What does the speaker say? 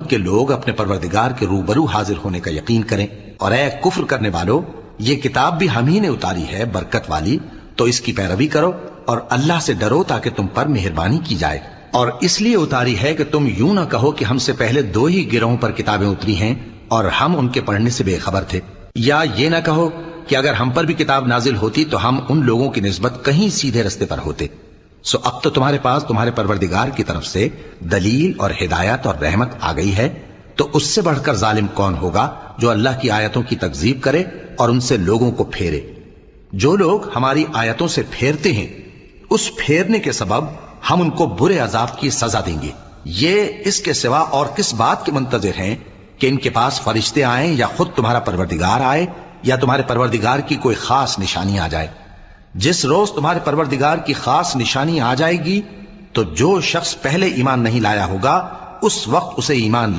کہ لوگ اپنے پروردگار کے روبرو حاضر ہونے کا یقین کریں، اور اے کفر کرنے والو، یہ کتاب بھی ہم ہی نے اتاری ہے برکت والی، تو اس کی پیروی کرو اور اللہ سے ڈرو تاکہ تم پر مہربانی کی جائے۔ اور اس لیے اتاری ہے کہ تم یوں نہ کہو کہ ہم سے پہلے 2 ہی گروہوں پر کتابیں اتری ہیں اور ہم ان کے پڑھنے سے بے خبر تھے، یا یہ نہ کہو کہ اگر ہم پر بھی کتاب نازل ہوتی تو ہم ان لوگوں کی نسبت کہیں سیدھے رستے پر ہوتے۔ سو اب تو تمہارے پاس تمہارے پروردگار کی طرف سے دلیل اور ہدایت اور رحمت آ گئی ہے، تو اس سے بڑھ کر ظالم کون ہوگا جو اللہ کی آیتوں کی تکذیب کرے اور ان سے لوگوں کو پھیرے۔ جو لوگ ہماری آیتوں سے پھیرتے ہیں، اس پھیرنے کے سبب ہم ان کو برے عذاب کی سزا دیں گے۔ یہ اس کے سوا اور کس بات کے منتظر ہیں کہ ان کے پاس فرشتے آئیں یا خود تمہارا پروردگار آئے یا تمہارے پروردگار کی کوئی خاص نشانی آ جائے؟ جس روز تمہارے پروردگار کی خاص نشانی آ جائے گی تو جو شخص پہلے ایمان نہیں لایا ہوگا اس وقت اسے ایمان